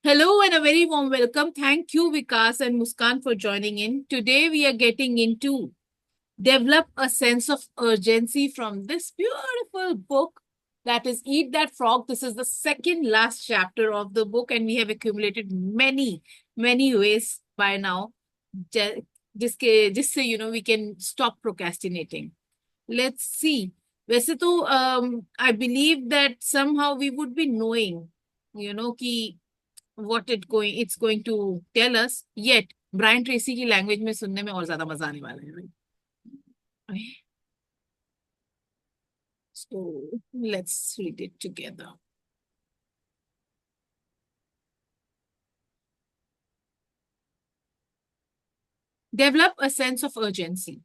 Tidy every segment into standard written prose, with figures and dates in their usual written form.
Hello and a very warm welcome. Thank you, Vikas and Muskan, for joining in. Today, we are getting into develop a sense of urgency from this beautiful book that is Eat That Frog. This is the second last chapter of the book, and we have accumulated many ways by now. ju- जिससे we can stop procrastinating. Let's see. वैसे तो I believe that somehow we would be knowing, कि what it's going to tell us. Yet Brian Tracy की language में सुनने में और ज्यादा मजा आने वाला है भाई. So let's read it together. Develop a sense of urgency.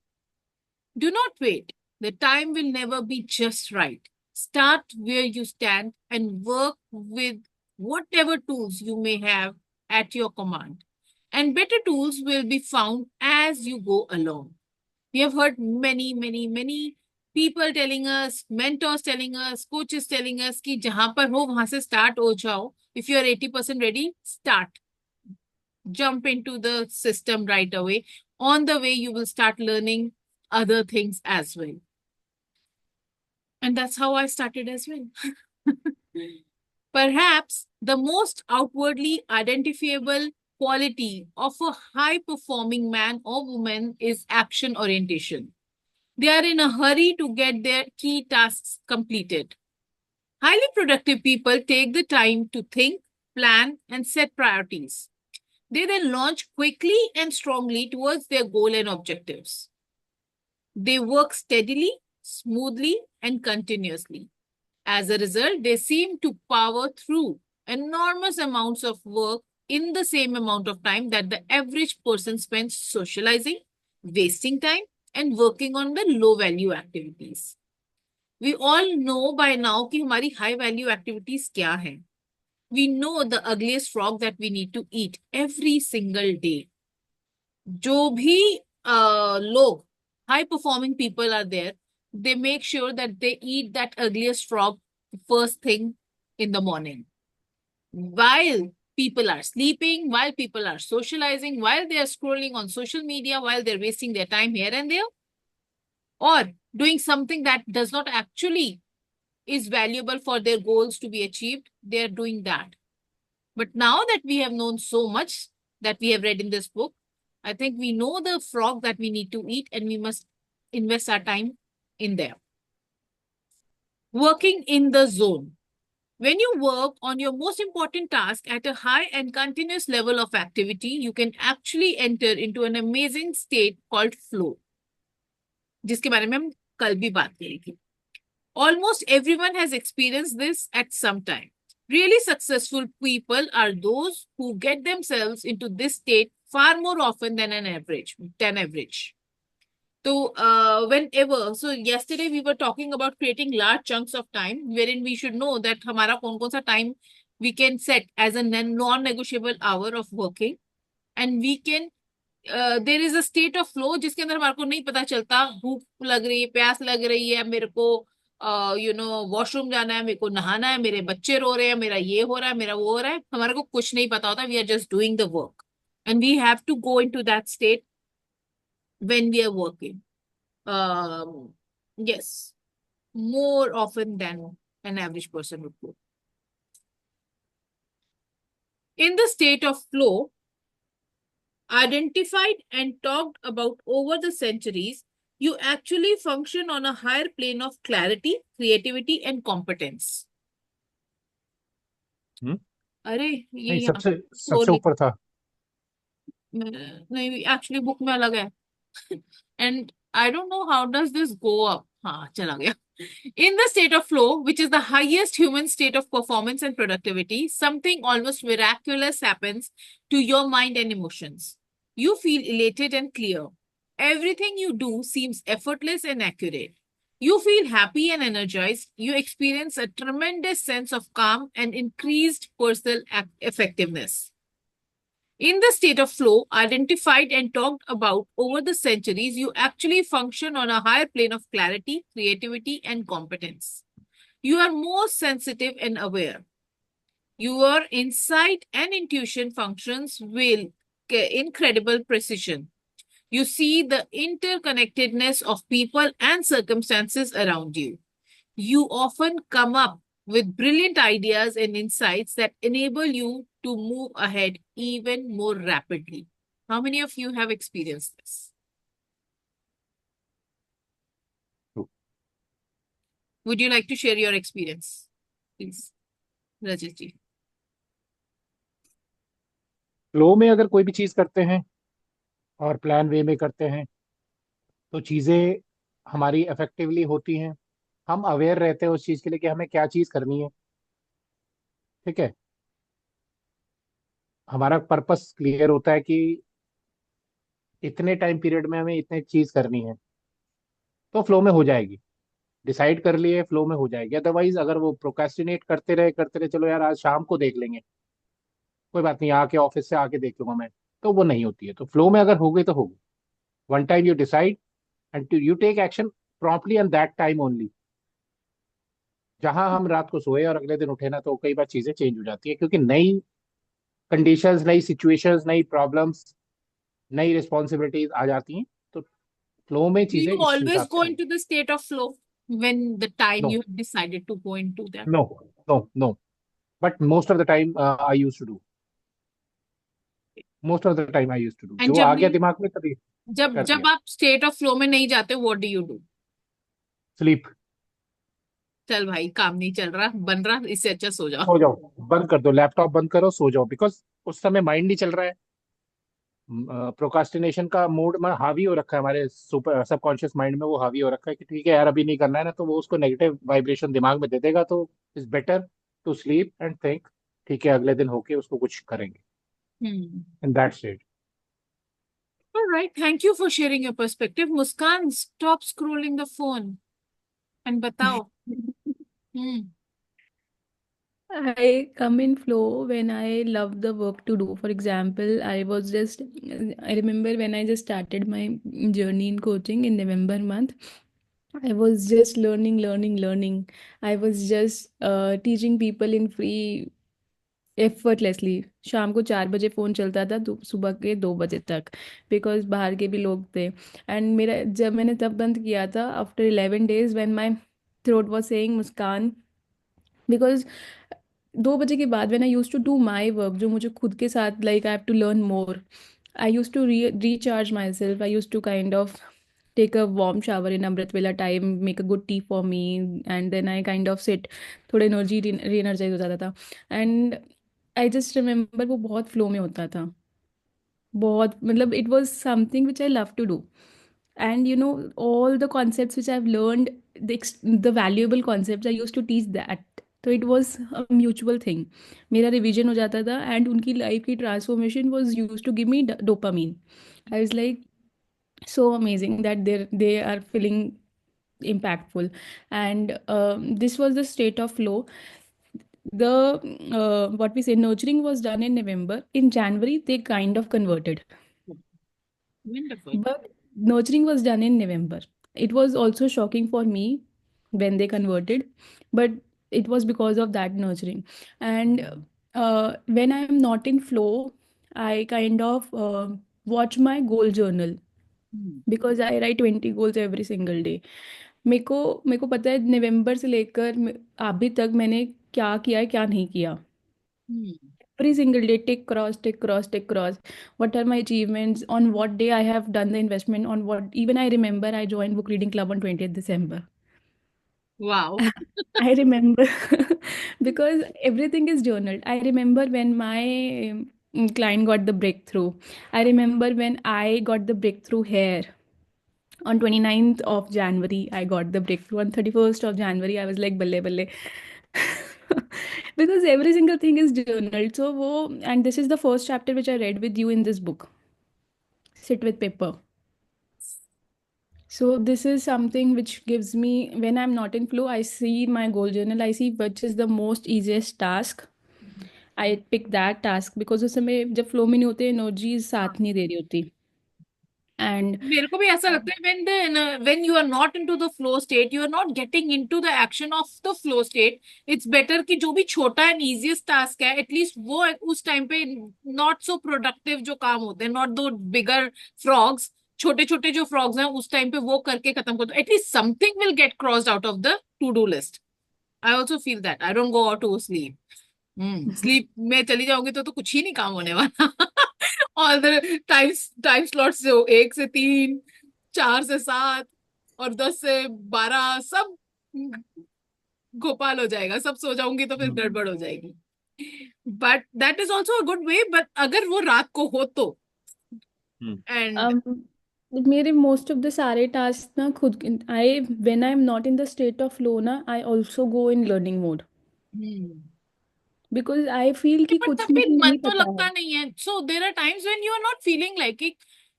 Do not wait. The time will never be just right. Start where you stand and work with whatever tools you may have at your command. And better tools will be found as you go along. We have heard many people telling us, mentors telling us, coaches telling us कि जहां पर हो वहां से start हो जाओ. If you are 80% ready, start. Jump into the system right away. On the way, you will start learning other things as well. And that's how I started as well. Perhaps the most outwardly identifiable quality of a high performing man or woman is action orientation. They are in a hurry to get their key tasks completed. Highly productive people take the time to think, plan, and set priorities. They then launch quickly and strongly towards their goal and objectives. They work steadily, smoothly, and continuously. As a result, they seem to power through enormous amounts of work in the same amount of time that the average person spends socializing, wasting time, and working on the low value activities. We all know by now कि हमारी high value activities क्या हैं. We know the ugliest frog that we need to eat every single day. जो भी लोग high performing people are there, they make sure that they eat that ugliest frog first thing in the morning. While people are sleeping, while people are socializing, while they are scrolling on social media, while they're wasting their time here and there, or doing something that does not actually is valuable for their goals to be achieved, they are doing that. But now that we have known so much that we have read in this book, I think we know the frog that we need to eat and we must invest our time in there. Working in the zone. When you work on your most important task at a high and continuous level of activity, you can actually enter into an amazing state called flow, जिसके बारे में हम कल भी बात करी थी. Almost everyone has experienced this at some time. Really successful people are those who get themselves into this state far more often than average. So, so yesterday we were talking about creating large chunks of time, wherein we should know that हमारा कौन सा time we can set as a non-negotiable hour of working, and we can there is a state of flow जिसके अंदर हमारे को नहीं पता चलता भूख लग रही है, प्यास लग रही है, मेरे को वॉशरूम जाना है, मेरे को नहाना है, मेरे बच्चे रो रहे हैं, मेरा ये हो रहा है, मेरा वो हो रहा है, हमारे को कुछ नहीं पता होता. We are just doing the work and we have to go into that state when we are working. Yes, more often than an average person would go. In the state of flow, identified and talked about over the centuries, you actually function on a higher plane of clarity, creativity, and competence. अरे ये नहीं, यहाँ सबसे वो सबसे ऊपर था. नहीं, एक्चुअली बुक में अलग है. And I don't know how does this go up. हाँ, चला गया. In the state of flow, which is the highest human state of performance and productivity, something almost miraculous happens to your mind and emotions. You feel elated and clear. Everything you do seems effortless and accurate. You feel happy and energized. You experience a tremendous sense of calm and increased personal effectiveness. In the state of flow, identified and talked about over the centuries, you actually function on a higher plane of clarity, creativity, and competence. You are more sensitive and aware. Your insight and intuition functions with incredible precision. You see the interconnectedness of people and circumstances around you. You often come up with brilliant ideas and insights that enable you to move ahead even more rapidly. How many of you have experienced this? True. Would you like to share your experience, please, Rajat ji? Flow में अगर कोई भी चीज करते हैं और plan वे में करते हैं तो चीजें हमारी इफेक्टिवली होती हैं। हम अवेयर रहते हैं उस चीज के लिए कि हमें क्या चीज करनी है। ठीक है। हमारा पर्पस क्लियर होता है कि इतने टाइम पीरियड में हमें इतने चीज करनी है, तो फ्लो में हो जाएगी। डिसाइड कर लिए, फ्लो में हो जाएगी। अदरवाइज अगर वो प्रोक्रेस्टिनेट करते रहे, चलो यार आज शाम को देख लेंगे, कोई बात नहीं, आके ऑफिस से आके देख लूंगा मैं, तो वो नहीं होती है। तो फ्लो में अगर हो गई तो हो गई। One time you decide and you take action promptly and that time only. जहां हम रात को सोए और अगले दिन उठे ना, तो कई बार चीजें चेंज हो जाती है, क्योंकि नई कंडीशंस, नई सिचुएशंस, नई प्रॉब्लम्स, नई रिस्पॉन्सिबिलिटीज आ जाती हैं। तो फ्लो में Do चीजें you इस always हिसाब go से होंगी। into the state of flow when the time no, you have decided to go into that? No, no, no, but most of the time I use to do. Most of the time I use to do, And जो जब आ गया भी दिमाग में तभी जब कर जब दिया। आप स्टेट ऑफ फ्लो में नहीं जाते, what do you do? Sleep. चल भाई, काम नहीं चल रहा, बन रहा, इससे अच्छा सो जाओ। सो जाओ, बंद कर दो, लैपटॉप बंद करो, सो जाओ। बिकॉज उस समय माइंड नहीं चल रहा है। प्रोकास्टिनेशन का मूड में हावी हो रखा है, हमारे सुपर सबकॉन्शियस माइंड में वो हावी हो रखा है कि ठीक है यार अभी नहीं करना है ना, तो वो उसको नेगेटिव वाइब्रेशन दिमाग में दे देगा। तो it's better to sleep and think, ठीक है अगले दिन होके उसको कुछ करेंगे, Hmm. In that stage. All right. Thank you for sharing your perspective. Muskan, stop scrolling the phone and batao. Hmm. I come in flow when I love the work to do. For example, I remember when I just started my journey in coaching in November month. I was just learning, learning, learning. I was just teaching people in free effortlessly. शाम को 4 बजे phone चलता था, तो सुबह के 2 बजे तक, बिकॉज बाहर के भी लोग थे। एंड मेरा जब मैंने तब बंद किया था after 11 days when my throat was saying Muskan, because 2 बजे के बाद when I use to do my work, जो मुझे खुद के साथ like I have to learn more, I use to recharge myself. I used to kind of take a warm shower in Amrit Vela time, make a good tea for me, and then I kind of sit, थोड़ा energy री energise हो जाता था। And I just remember वो बहुत flow में होता था, बहुत मतलब it was something which I love to do. And you know, all the concepts which I've learned, the valuable concepts I used to teach that. So it was a mutual thing. मेरा revision हो जाता था, and उनकी life की transformation was used to give me dopamine. I was like so amazing that they are feeling impactful. And this was the state of flow. The what we say, nurturing was done in November. In January they kind of converted, Wonderful. but nurturing was done in November. It was also shocking for me when they converted, but it was because of that nurturing. And when I am not in flow, I kind of watch my goal journal, Hmm. because I write 20 goals every single day. मेरे को पता है नवंबर से लेकर अभी तक मैंने क्या किया है, क्या नहीं किया। Hmm. Every single day, tick cross, tick cross, tick cross. What are my achievements? On what day I have done the investment? On what? Even I remember I joined book reading club on 20th December. Wow. I remember because everything is journaled. I remember when my client got the breakthrough. I remember when I got the breakthrough here. On 29th of January, I got the breakthrough. On 31st of January, I was like, balle balle. Because every single thing is journaled. So, and this is the first chapter which I read with you in this book, Sit with Paper. So, this is something which gives me, when I'm not in flow, I see my goal journal, I see which is the most easiest task. I pick that task because उस समय जब flow में नहीं होते, energy साथ नहीं दे रही होती। And मेरे को भी ऐसा लगता है when you are not into the flow state, you are not getting into the action of the flow state. It's better कि जो भी छोटा एंड easiest task है एटलीस्ट वो उस टाइम पे not so productive जो काम होते हैं, not the bigger frogs, छोटे छोटे जो frogs हैं उस टाइम पे वो करके खत्म कर दो, at least something will get crossed out of the to do list. I also feel that I don't go out to sleep. Sleep में चली जाऊंगी तो कुछ ही नहीं काम होने वाला. ऑल द टाइम स्लॉट्स जो 1 से 3, 4 से 7 और 10 से 12 सब गोपाल हो जाएगा, सब सो जाऊंगी तो फिर गड़बड़ हो जाएगी. But that is also a good way, but अगर वो रात को हो तो. एंड मेरे मोस्ट ऑफ द सारे टास्क ना खुद, I when I am not in the state of flow ना, I also go in learning mode, because I feel कि बट कुछ तब भी मुझे मन नहीं तो पता लगता है. नहीं है. So there are times when you are not feeling like कि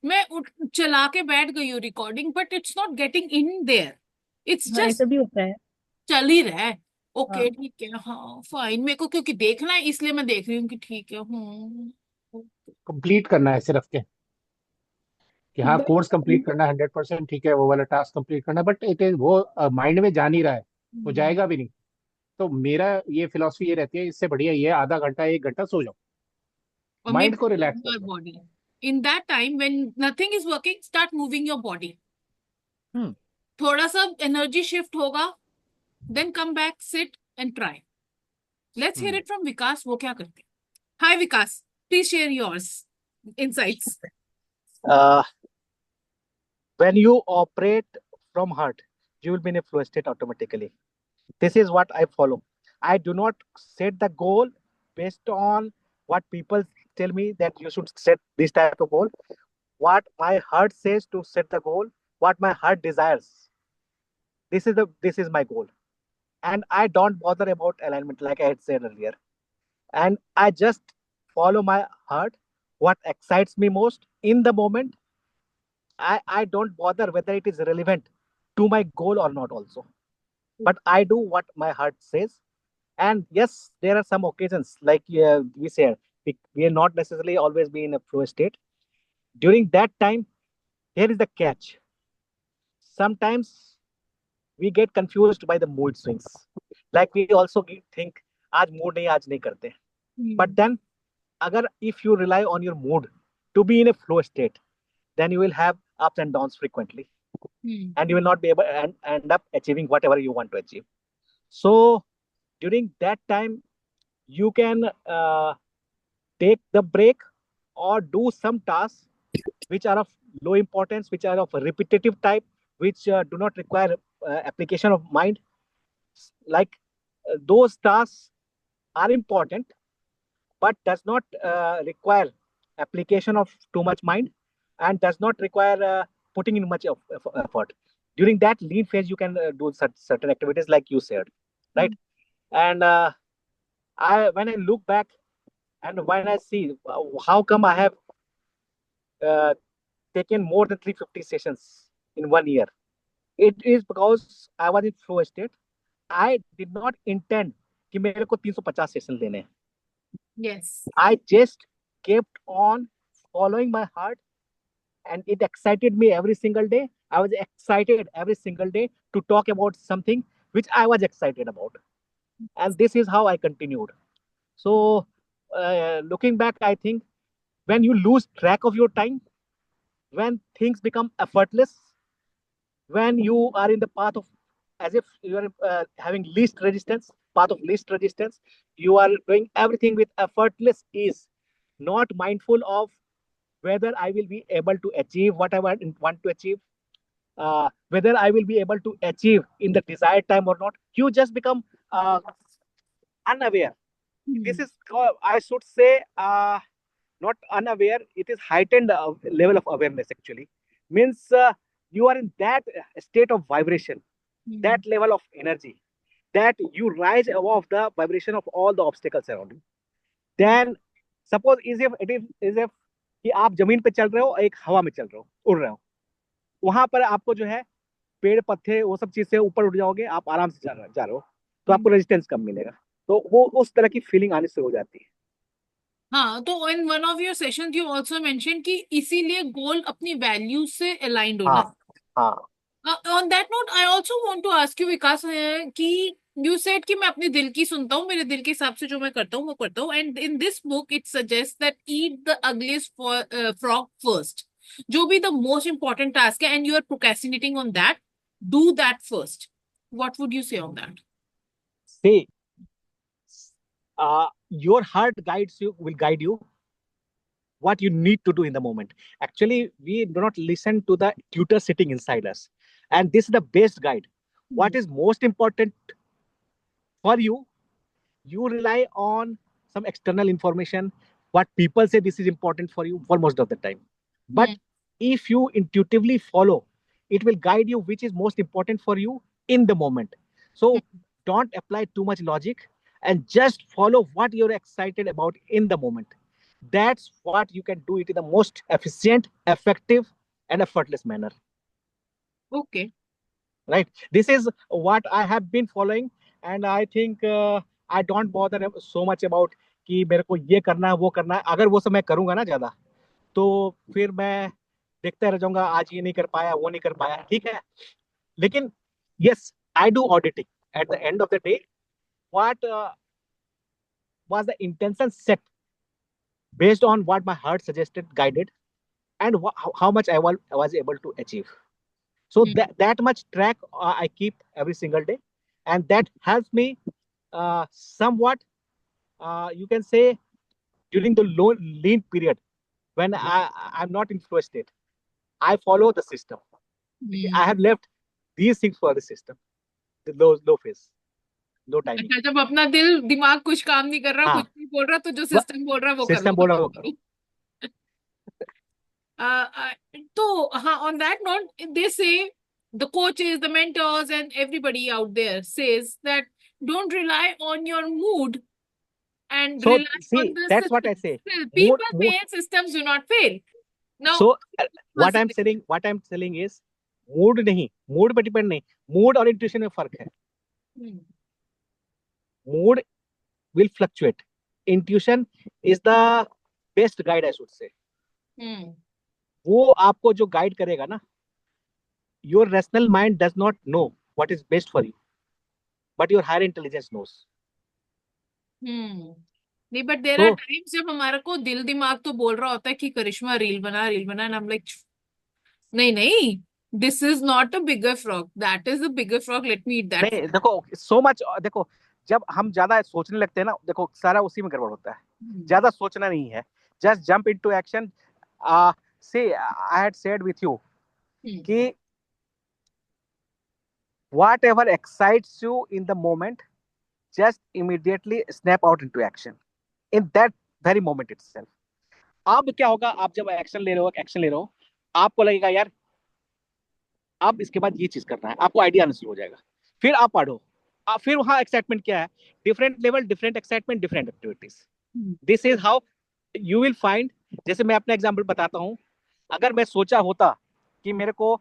मैं चला के बैठ गई हूँ recording, but it's not getting in there. It's हाँ, ऐसा जस्ट भी होता है. चल ही रहा है. ओके हाँ, ठीक है, हाँ फाइन, मेरे को क्योंकि देखना है इसलिए मैं देख रही हूँ कि ठीक है. कंप्लीट करना है सिर्फ के, कि हाँ बट कोर्स कंप्लीट करना है 100%, ठीक है वो वाला टास्क कंप्लीट करना है, बट इट इज वो माइंड में जा नहीं रहा है, वो जाएगा भी नहीं. तो मेरा ये फिलॉसफी ये रहती है, इससे बढ़िया ये आधा घंटा 1 घंटा सो जाओ, और माइंड maybe को रिलैक्स कर your दो. body in that time when nothing is working, start moving your body. हम्म. थोड़ा सा एनर्जी शिफ्ट होगा, then come back, sit and try. Let's hear hmm. it from Vikas. वो क्या करते हैं? Hi Vikas, please share yours insights. Uh, when you operate from heart, you will be in a flow state automatically. This is what I follow. I do not set the goal based on what people tell me that you should set this type of goal. What my heart says to set the goal, what my heart desires. This is my goal. And I don't bother about alignment like I had said earlier. And I just follow my heart, what excites me most in the moment. I don't bother whether it is relevant to my goal or not also. But I do what my heart says. And yes, there are some occasions, like we said, we are not necessarily always be in a flow state. During that time, here is the catch. Sometimes we get confused by the mood swings. Like we also think, आज mood नहीं, आज नहीं करते. But then, if you rely on your mood to be in a flow state, then you will have ups and downs frequently. And you will not be able to end up achieving whatever you want to achieve. So during that time, you can take the break or do some tasks which are of low importance, which are of a repetitive type, which do not require application of mind. Like those tasks are important, but does not require application of too much mind, and does not require putting in much of effort. During that lean phase, you can do certain activities like you said, right? And when I look back and when I see how come I have uh, taken more than 350 sessions in 1 year, it is because I was in flow state. I did not intend कि मेरे को 350 session लेने हैं. Yes. I just kept on following my heart, and it excited me every single day. I was excited every single day to talk about something which I was excited about. And this is how I continued. So, looking back, I think when you lose track of your time, when things become effortless, when you are in the path of, as if you are having least resistance, path of least resistance, you are doing everything with effortless ease, not mindful of whether I will be able to achieve what I want to achieve, whether I will be able to achieve in the desired time or not. You just become unaware. This is, I should say, not unaware. It is heightened level of awareness. Actually, means you are in that state of vibration, that level of energy, that you rise above the vibration of all the obstacles around you. Then suppose is if कि आप जमीन पे चल रहे हो, एक हवा में चल रहे हो, उड़ रहे हो, वहां पर आपको जो है पेड़ पत्ते वो सब चीज से ऊपर उड़ जाओगे, आप आराम से जा रहे हो, तो आपको रेजिस्टेंस कम मिलेगा. तो वो उस तरह की फीलिंग आनी शुरू हो जाती है. हाँ, तो in one of your sessions you also mention कि इसीलिए गोल अपनी वैल्यूज से अलाइंड होना हाँ हाँ on that note, I also want to ask you, विकास, कि you said कि मैं अपने दिल की सुनता हूँ, मेरे दिल के हिसाब से जो मैं करता हूँ वो करता हूँ, and in this book it suggests that eat the ugliest frog first. जो भी the most important task है and you are procrastinating on that, do that first. What would you say on that? See, your heart will guide you what you need to do in the moment. Actually, we do not listen to the tutor sitting inside us, and this is the best guide. What is most important for you? You rely on some external information, what people say this is important for you for most of the time. But if you intuitively follow, it will guide you which is most important for you in the moment. So don't apply too much logic and just follow what you're excited about in the moment. That's what you can do it in the most efficient, effective, and effortless manner. Okay. Right, this is what I have been following, and I think I don't bother so much about कि मेरे को ये करना है वो करना है. अगर वो सब मैं करूंगा ना ज्यादा, तो फिर मैं देखता रह जाऊंगा, आज ये नहीं कर पाया वो नहीं कर पाया, ठीक है. लेकिन yes, I do auditing at the end of the day. What was the intention set based on what my heart suggested, guided, and how much I was able to achieve. So that much track I keep every single day, and that helps me somewhat. You can say during the lean period when I'm not in flow state, I follow the system. I have left these things for the system, the low phase, low timing. अच्छा, जब अपना दिल दिमाग कुछ काम नहीं कर रहा, हाँ, कुछ नहीं बोल रहा, तो जो सिस्टम बोल रहा है वो सिस्टम बोल रहा है वो करो. तो हाँ, on that note, they say the coaches, the mentors, and everybody out there says that don't rely on your mood and So rely on see, the that's what I system. say. People Mood. fail, systems do not fail. Now, So what I'm telling is, mood नहीं, mood पे depend नहीं, mood और intuition में फर्क है. Mood will fluctuate. Intuition is the best guide, I should say. वो आपको जो गाइड करेगा ना, your rational mind does not know what is best for you, but your higher intelligence knows. नहीं, बट देयर आर टाइम्स जब हमारा को दिल दिमाग तो बोल रहा होता है कि करिश्मा रील बना, एंड आई एम लाइक नहीं नहीं, this is not a bigger frog, that is a bigger frog, let me eat that. नहीं, देखो सो मच, देखो जब हम ज्यादा सोचने लगते हैं ना, देखो सारा उसी में गड़बड़ होता है. ज्यादा सोचना नहीं है, जस्ट जंप इनटू एक्शन. से I had said with you कि whatever excites you in the moment, just immediately snap out into action in that very moment itself. अब क्या होगा, आप जब एक्शन ले रहे हो, आपको लगेगा यार अब इसके बाद ये चीज करना है, आपको आइडिया आना शुरू हो जाएगा, फिर आप पढ़ो. फिर वहां एक्साइटमेंट क्या है, different level, different excitement, different activities. This is how you will find. जैसे मैं अपना एग्जांपल बताता हूँ, अगर मैं सोचा होता कि मेरे को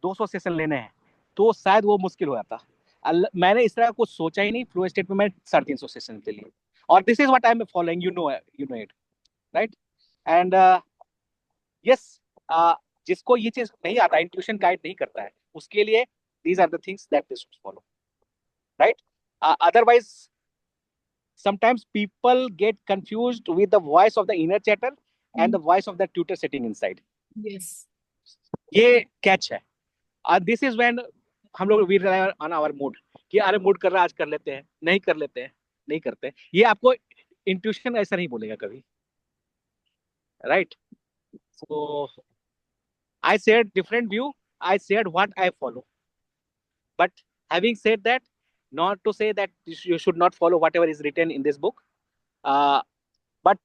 200 सेशन लेने हैं, तो शायद वो मुश्किल हो जाता. मैंने इस तरह कुछ सोचा ही नहीं, फ्लो स्टेट में मैं 350 सेशन के लिए. और this is what I am following, you know it, right. And yes, जिसको ये चीज नहीं आता, इंट्यूशन गाइड नहीं करता है, उसके लिए these are the things that they should follow, right? Otherwise, sometimes people get confused with the voice of the inner chatter and the voice of the tutor sitting inside. Yes. ये catch है. This is when हम लोग we rely on our mood, कि अरे mood कर रहा है, आज कर लेते हैं, नहीं कर लेते हैं, नहीं करते. ये आपको इंट्यूशन ऐसा नहीं बोलेगा कभी, right? So I shared different view, I shared what I follow. But having said that, not to say that you should not follow whatever is written in this book. But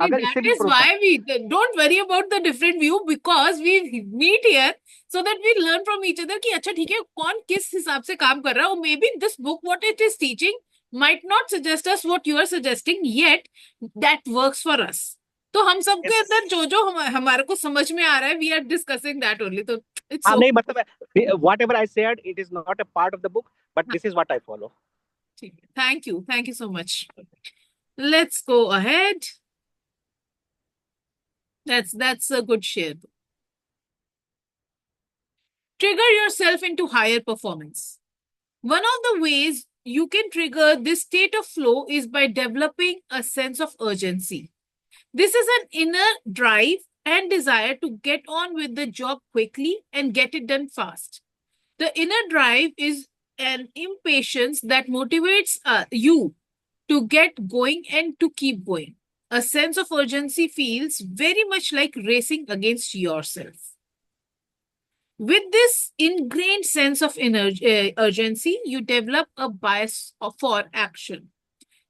That is why we don't worry about the different view, because we meet here so that we learn from each other कि अच्छा ठीक है, कौन किस हिसाब से काम कर रहा है. Maybe this book, what it is teaching, might not suggest us what you are suggesting, yet that works for us. तो हम सबके अंदर जो हमारे को समझ में आ रहा है, we are discussing that only. तो it's नहीं, मतलब whatever I said, it is not a part of the book, but this is what I follow. Thank you so much. Let's go ahead. That's a good share. Trigger yourself into higher performance. One of the ways you can trigger this state of flow is by developing a sense of urgency. This is an inner drive and desire to get on with the job quickly and get it done fast. The inner drive is an impatience that motivates you to get going and to keep going. A sense of urgency feels very much like racing against yourself. With this ingrained sense of urgency, you develop a bias for action.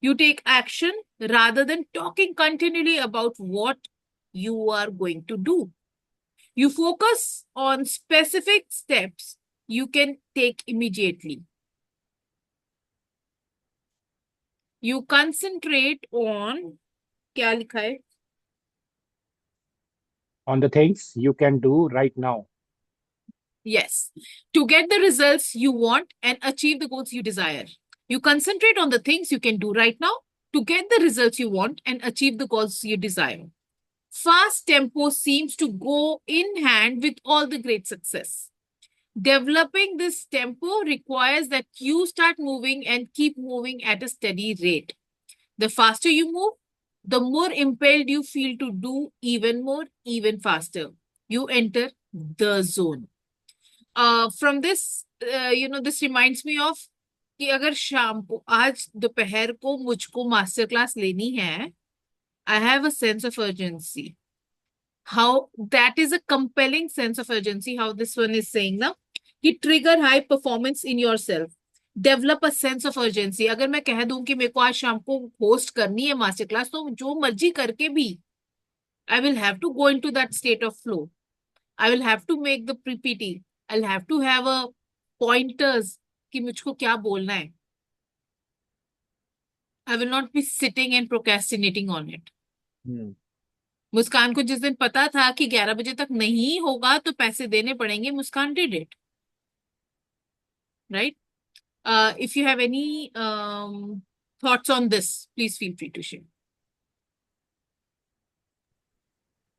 You take action rather than talking continually about what you are going to do. You focus on specific steps you can take immediately. You concentrate on क्या लिखा है? On the things you can do right now. Yes, to get the results you want and achieve the goals you desire. You concentrate on the things you can do right now to get the results you want and achieve the goals you desire. Fast tempo seems to go in hand with all the great success. Developing this tempo requires that you start moving and keep moving at a steady rate. The faster you move, the more impelled you feel to do even more, even faster. You enter the zone. From this, this reminds me of कि अगर शाम को आज दोपहर को मुझको master class लेनी है, I have a sense of urgency. How that is a compelling sense of urgency, how this one is saying now, कि trigger high performance in yourself. Develop a sense of urgency. अगर मैं कह दूं कि मेरे को आज शाम को होस्ट करनी है मास्टर क्लास, तो जो मर्जी करके भी I will have to go into that state of flow. I will have to make the PPT. I'll have to have a pointers कि मुझको क्या बोलना है. I will not be sitting and procrastinating on it. मुस्कान को जिस दिन पता था कि 11 बजे तक नहीं होगा तो पैसे देने पड़ेंगे, मुस्कान did it. Right? If you have any thoughts on this, please feel free to share.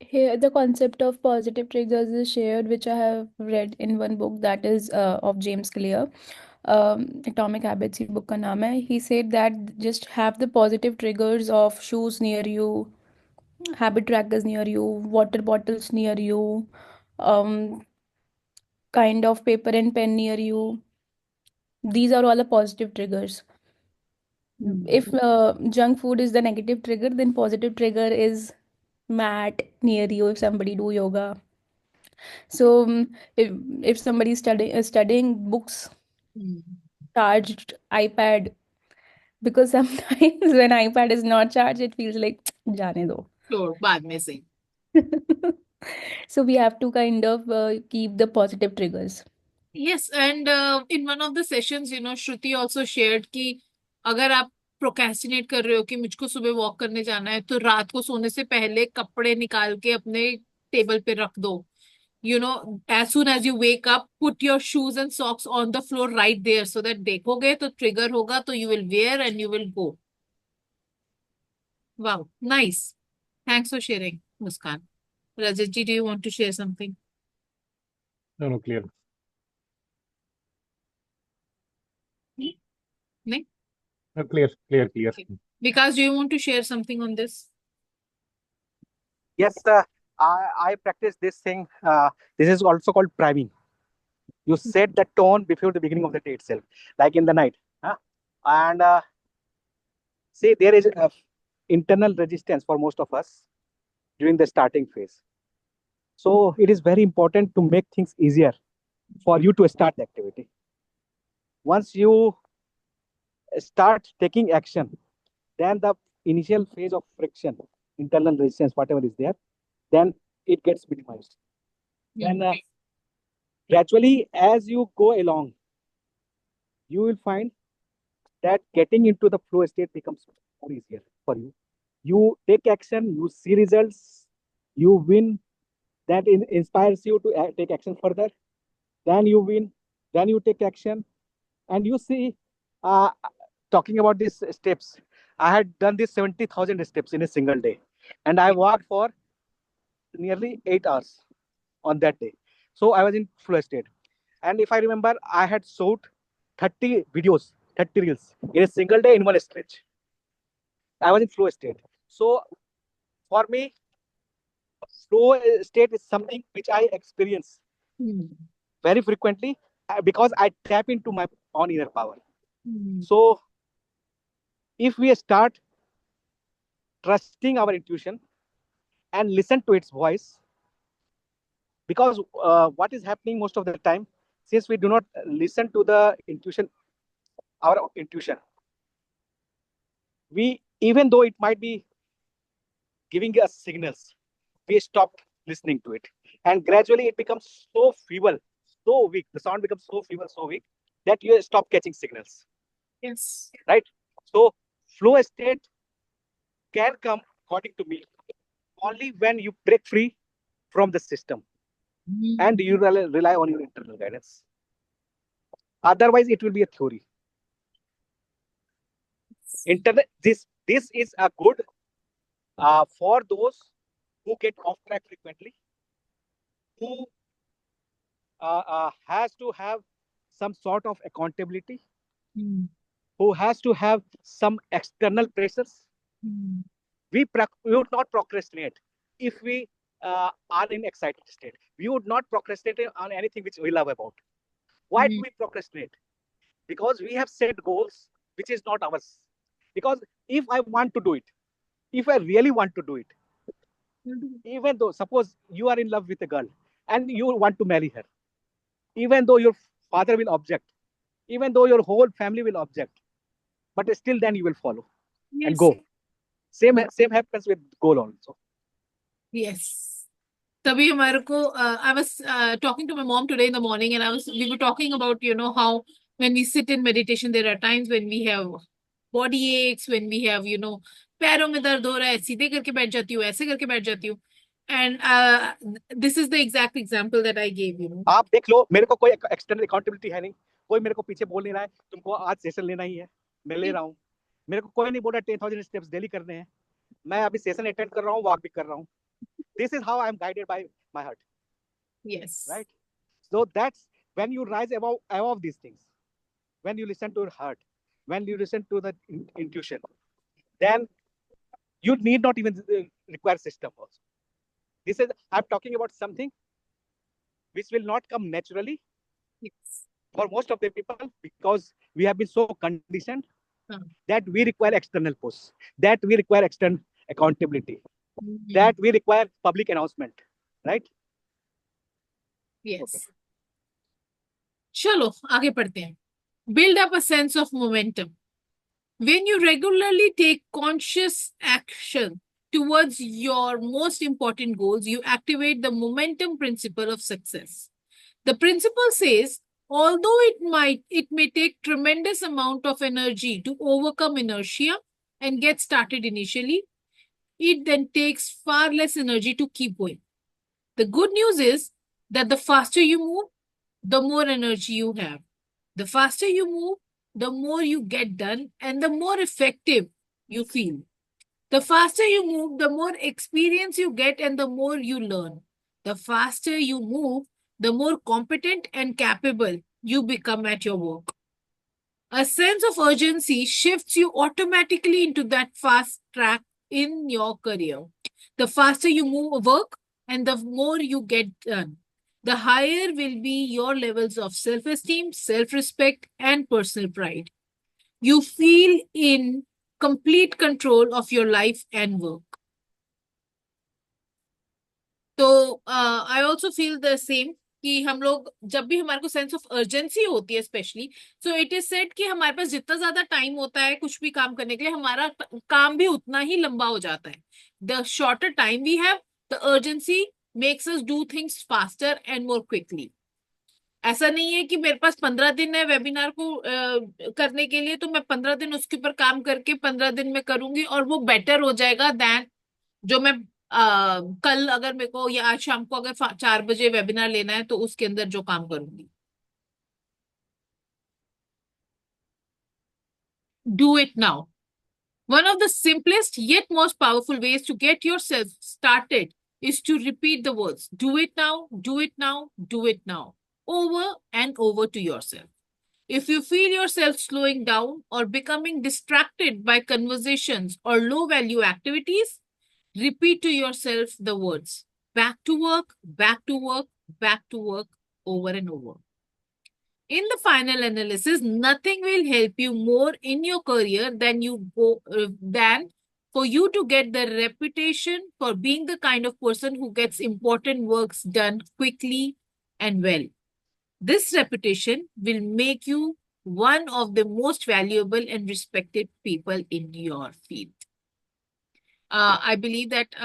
Here, the concept of positive triggers is shared, which I have read in one book that is of James Clear. Atomic Habits he book का नाम है. He said that just have the positive triggers of shoes near you, habit trackers near you, water bottles near you, kind of paper and pen near you. These are all the positive triggers. If junk food is the negative trigger, then positive trigger is mat near you if somebody do yoga. So if somebody is studying books, charged iPad, because sometimes when iPad is not charged, it feels like जाने दो. Sure, बाद में से. So we have to kind of keep the positive triggers. Yes, and in one of the sessions, Shruti also shared कि अगर आप procrastinate कर रहे हो कि मुझको सुबह वॉक करने जाना है, तो रात को सोने से पहले कपड़े निकाल के अपने टेबल पे रख दो. As soon as you wake up, put your shoes and socks on the floor right there so that देखोगे तो trigger होगा तो you will wear and you will go. Wow, nice. Thanks for sharing, Muskan. Rajat ji, do you want to share something? No, clear. No? No, clear. Okay. Vikas, do you want to share something on this? Yes, I practice this thing. This is also called priming. You set the tone before the beginning of the day itself, like in the night. And say there is internal resistance for most of us during the starting phase. So it is very important to make things easier for you to start the activity. Once you start taking action, then the initial phase of friction, internal resistance, whatever is there, then it gets minimized. Then gradually, as you go along, you will find that getting into the flow state becomes more easier for you. You take action, you see results, you win. That inspires you to take action further. Then you win, then you take action, and you see, talking about these steps, I had done this 70,000 steps in a single day, and I walked for nearly 8 hours on that day. So I was in flow state. And if I remember, I had shot 30 videos, 30 reels in a single day in one stretch. I was in flow state. So for me, flow state is something which I experience very frequently because I tap into my own inner power. So if we start trusting our intuition and listen to its voice, because what is happening most of the time, since we do not listen to the intuition, our intuition, we, even though it might be giving us signals, we stop listening to it, and gradually it becomes so feeble, so weak, the sound becomes so feeble, so weak, that you stop catching signals. Yes. Right? So flow state can come, according to me, only when you break free from the system and you rely on your internal guidance. Otherwise, it will be a theory. This is a good for those who get off track frequently, who has to have some sort of accountability, who has to have some external pressures. We would not procrastinate if we are in excited state. We would not procrastinate on anything which we love about. Why do we procrastinate? Because we have set goals which is not ours. Because if I want to do it, if I really want to do it, even though, suppose you are in love with a girl and you want to marry her, even though your father will object, even though your whole family will object, but still then you will follow and go. Same happens with goal also. Yes. तभी हमारे को I was talking to my mom today in the morning, and we were talking about, how when we sit in meditation, there are times when we have body aches, when we have, पैरों में दर्द हो रहा है, सीधे करके बैठ जाती हूँ, ऐसे करके बैठ जाती हूँ. And this is the exact example that I gave, आप देख लो, मेरे को कोई एक्सटर्नल अकाउंटेबिलिटी है नहीं, कोई मेरे को पीछे बोल नहीं रहा है तुमको आज सेशन लेना ही है, मैं ले रहा हूँ. मेरे को कोई नहीं बोल रहा 10,000 स्टेप्स डेली करने हैं, मैं अभी सेशन अटेंड कर रहा हूँ, वॉक भी कर रहा हूँ. This is how I am guided by my heart. Yes. Right? So that's when you rise above these things, when you listen to your heart, when you listen to the intuition, then you need not even require system also. This is, I'm talking about something which will not come naturally. Yes. For most of the people, because we have been so conditioned that we require external push, that we require external accountability, that we require public announcement, right? Yes. Okay. चलो आगे पढ़ते हैं. Build up a sense of momentum. When you regularly take conscious action towards your most important goals, you activate the momentum principle of success. The principle says, although it may take tremendous amount of energy to overcome inertia and get started initially, it then takes far less energy to keep going. The good news is that the faster you move, the more energy you have. The faster you move, the more you get done and the more effective you feel. The faster you move, the more experience you get and the more you learn. The faster you move, the more competent and capable you become at your work. A sense of urgency shifts you automatically into that fast track in your career. The faster you move work and the more you get done, the higher will be your levels of self-esteem, self-respect, and personal pride. You feel in complete control of your life and work. तो I also feel the same कि हम लोग जब भी हमारे को sense of urgency होती है specially, so it is said कि हमारे पास जितना ज्यादा टाइम होता है कुछ भी काम करने के लिए, हमारा काम भी उतना ही लंबा हो जाता है. The shorter time we have, the urgency makes us do things faster and more quickly. ऐसा नहीं है कि मेरे पास 15 दिन है वेबिनार को करने के लिए, तो मैं 15 दिन उसके ऊपर काम करके 15 दिन में करूंगी और वो बेटर हो जाएगा देन जो मैं कल अगर मेरे को या आज शाम को अगर 4 बजे वेबिनार लेना है तो उसके अंदर जो काम करूंगी. Do it now. One of the simplest yet most powerful ways to get yourself started is to repeat the words do it now, do it now, do it now, over and over to yourself. If you feel yourself slowing down or becoming distracted by conversations or low value activities, repeat to yourself the words back to work, back to work, back to work over and over. In the final analysis, nothing will help you more in your career than for you to get the reputation for being the kind of person who gets important works done quickly and well. This reputation will make you one of the most valuable and respected people in your field. I believe that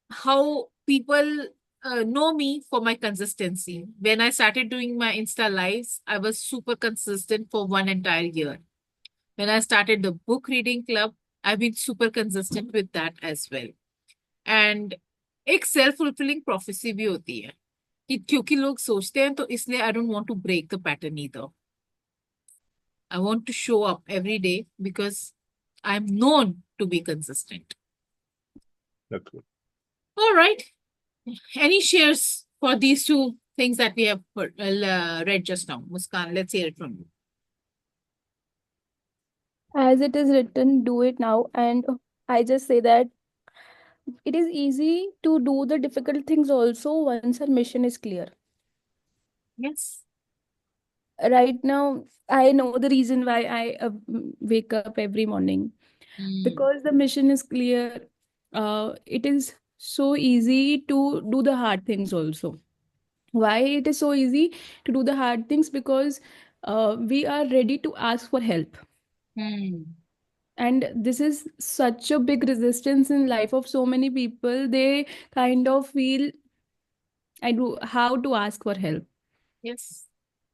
how people know me for my consistency. When I started doing my Insta lives, I was super consistent for one entire year. When I started the book reading club, I've been super consistent with that as well. And एक self fulfilling prophecy भी होती है कि क्योंकि लोग सोचते हैं तो इसलिए I don't want to break the pattern either. I want to show up every day because I'm known to be consistent. That's good. All right. Any shares for these two things that we have read just now? Muskan, let's hear it from you. As it is written, do it now. And I just say that it is easy to do the difficult things also once our mission is clear. Yes. Right now, I know the reason why I wake up every morning. Because the mission is clear, it is so easy to do the hard things also. Why it is so easy to do the hard things? Because we are ready to ask for help. And this is such a big resistance in life of so many people. They kind of feel I do how to ask for help. Yes.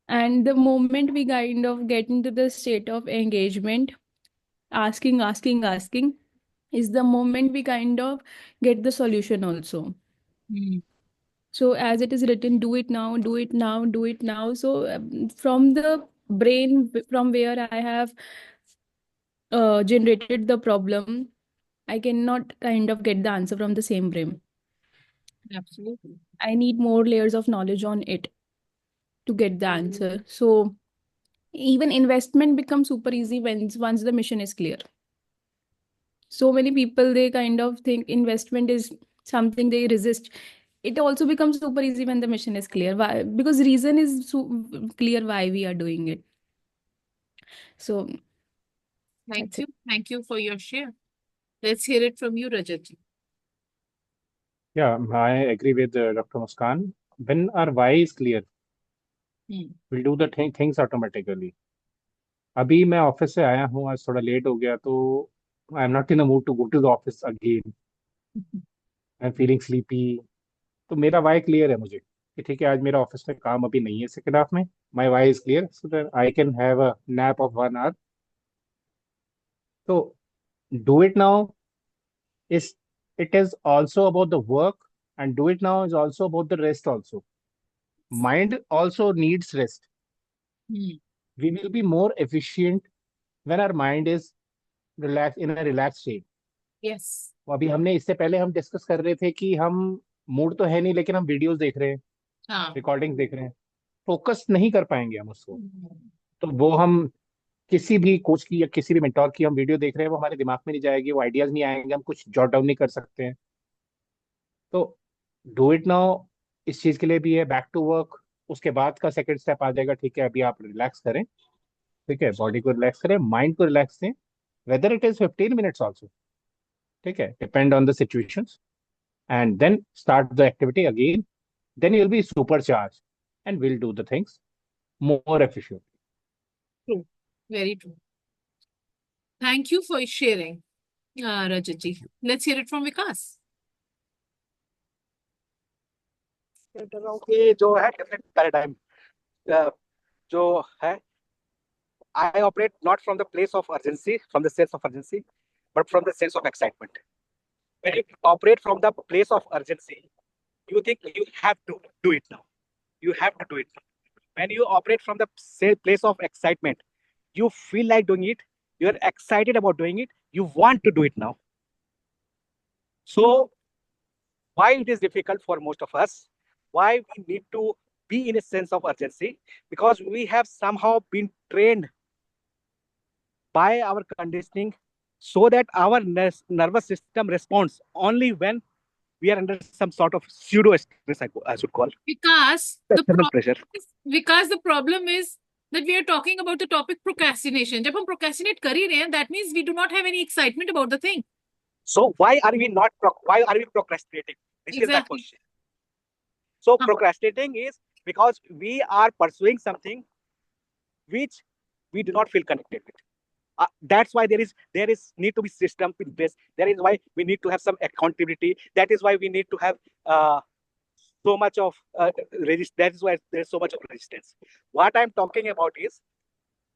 And the moment we kind of get into the state of engagement, asking is the moment we kind of get the solution also. So as it is written, do it now, do it now, do it now. So from the brain, from where I have generated the problem, I cannot kind of get the answer from the same brain. Absolutely. I need more layers of knowledge on it to get the answer. So even investment becomes super easy once the mission is clear. So many people, they kind of think investment is something they resist. It also becomes super easy when the mission is clear. Why? Because reason is clear why we are doing it. So Thank you. Thank you for your share. Let's hear it from you, Rajat. Yeah, I agree with Dr. Muskan. When our why is clear, we'll do the things automatically. अभी मैं office से आया हूँ, आज थोड़ा late हो गया, तो I am not in the mood to go to the office again. I am feeling sleepy. तो मेरा वाई क्लियर है मुझे कि ठीक है, आज मेरा ऑफिस में काम अभी नहीं है सेकेंड हाफ में. My why is clear so that I can have a nap of 1 hour. तो do it now is it is also about the work, and do it now is also about the rest also. Mind also needs rest. We will be more efficient when our mind is relaxed, in a relaxed state. Yes. अभी हमने इससे पहले हम discuss कर रहे थे कि हम मूड तो है नहीं, लेकिन हम वीडियोस देख रहे हैं, रिकॉर्डिंग देख रहे हैं, फोकस नहीं कर पाएंगे हम उसको. तो वो हम किसी भी कोच की या किसी भी मेंटोर की हम वीडियो देख रहे हैं, वो हमारे दिमाग में नहीं जाएगी, वो आइडियाज नहीं आएंगे, हम कुछ जॉट डाउन नहीं कर सकते हैं. तो डू इट नाउ इस चीज के लिए भी है. बैक टू वर्क उसके बाद का सेकंड स्टेप आ जाएगा. ठीक है, अभी आप रिलैक्स करें, ठीक है, बॉडी को रिलैक्स करें, माइंड को रिलैक्स दें, whether it is 15 minutes also. ठीक है, depend on the situations, and then start the activity again. Then you will be super charge and will do the things more efficiently. True. Very true. Thank you for sharing, Rajat. Let's hear it from Vikas. कि जो है different paradigm जो है, I operate not from the place of urgency, from the sense of urgency, but from the sense of excitement. When you operate from the place of urgency, you think you have to do it now. You have to do it now. When you operate from the place of excitement, you feel like doing it, You're excited about doing it. You want to do it now. So why it is difficult for most of us? Why we need to be in a sense of urgency? Because we have somehow been trained by our conditioning so that our nervous system responds only when we are under some sort of pseudo stress, I should call Because external pressure. the problem is that we are talking about the topic procrastination. जब हम procrastinate कर ही रहे हैं, that means we do not have any excitement about the thing. So why are we not? Why are we procrastinating? This is the Exactly. question. So Huh. procrastinating is because we are pursuing something which we do not feel connected with. That's why there is need to be system in place. That is why we need to have some accountability. That is why we need to have so much of that is why there's so much of resistance. What I'm talking about is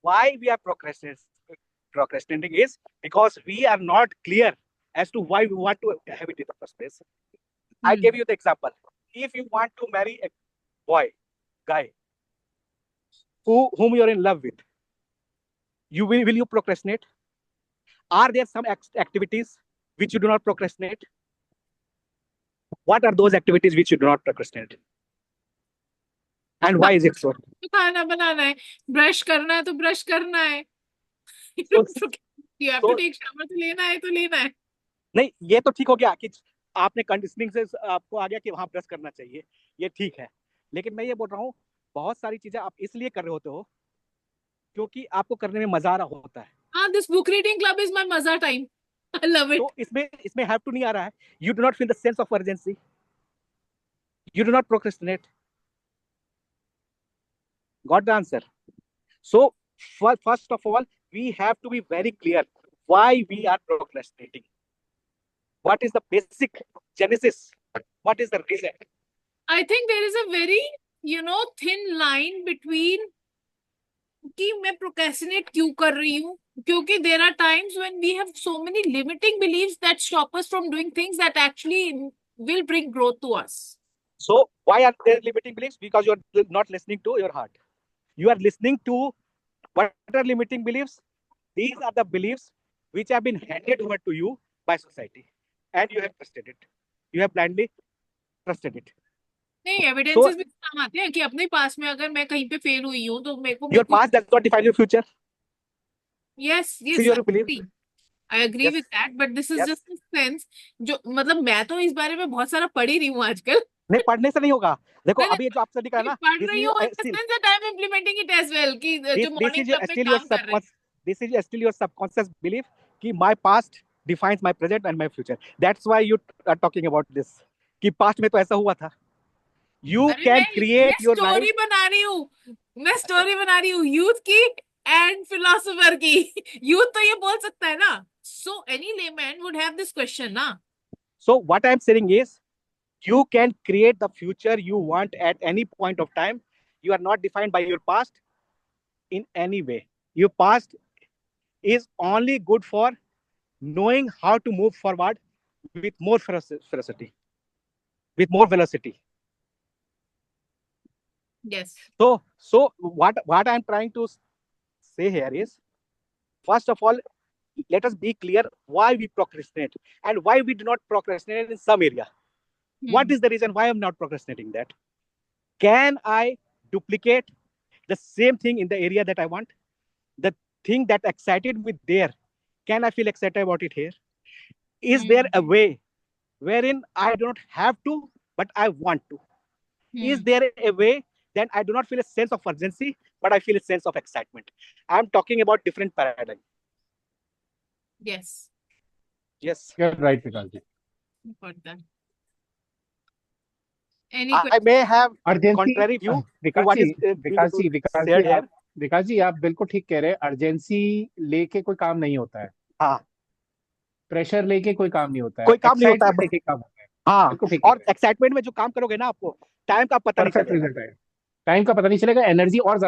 why we are procrastinating is because we are not clear as to why we want to have it in the first place. I Hmm. gave you the example. If you want to marry a guy whom you're in love with, will you procrastinate? Are there some activities which you do not procrastinate? What are those activities which you do not procrastinate? And why is it so? तो खाना बनाना है, brush करना है तो brush करना है. So, You have to take shower तो लेना है तो लेना है. नहीं, ये तो ठीक हो गया कि आपने कंडीशनिंग से आपको आ गया कि वहां ब्रश करना चाहिए, ये ठीक है. लेकिन मैं ये बोल रहा हूँ बहुत सारी चीजें आप इसलिए कर रहे होते हो क्योंकि आपको करने में मजा आ रहा होता है. हाँ, this book reading club is my मजा time. I love it. तो इसमें हैव टू नहीं आ रहा है. You do not feel the sense of urgency. You do not procrastinate. Got the answer? So first of all, we have to be very clear why we are procrastinating. What is the basic genesis? What is the reason? I think there is a very, thin line between कि मैं procrastinate क्यों कर रही हूँ, क्योंकि there are times when we have so many limiting beliefs that stop us from doing things that actually will bring growth to us. So why are there limiting beliefs? Because you are not listening to your heart. You are listening to what are limiting beliefs? These are the beliefs which have been handed over to you by society, and you have trusted it. You have blindly trusted it. नहीं, evidences भी काम आते हैं कि अपने पास में अगर मैं कहीं पे फेल हुई हूँ तो मेरे को Your past does not define your future. Yes, So you believe. I agree with that, but this is just a sense जो मतलब मैं तो इस बारे में बहुत सारा पढ़ ही रही हूँ आजकल. नहीं, पढ़ने से नहीं होगा. देखो अभी जो आप स्टडी कर ना, पढ़ रही हूँ in the sense that I'm implementing it as well कि जो morning club में काम कर रहे हैं. This is still your subconscious belief कि my past defines my present and my future. That's why you are talking about this. कि past में तो ऐसा हुआ था. You can create your life. मैं स्टोरी बना रही हूँ यूथ की एंड फिलोसोफर की. यूथ तो ये बोल सकता है ना. So any layman would have this question ना. So what I'm saying is you can create the future you want at any point of time. You are not defined by your past in any way. Your past is only good for knowing how to move forward with more ferocity, with more velocity. Yes. So what I'm trying to say here is, first of all, let us be clear why we procrastinate and why we do not procrastinate in some area. What is the reason why I'm not procrastinating that? Can I duplicate the same thing in the area that I want? The thing that excited me there, can I feel excited about it here? Is there a way wherein I don't have to, but I want to? Is there a way then I do not feel a sense of urgency, but I feel a sense of excitement? I'm talking about different paradigm. Yes. Yes. You're right, Vikasji. I may have contrary view to what is विकास जी आप बिल्कुल ठीक कह रहे हैं. Urgency लेके कोई काम नहीं होता है. हाँ. प्रेशर लेके कोई काम नहीं होता है. कोई काम नहीं होता है. लेके काम होता है. हाँ. और एक्साइटमेंट में जो काम करोगे ना, आपको टाइम का पता नहीं चलेगा. टाइम का पता नहीं चलेगा. एनर्जी और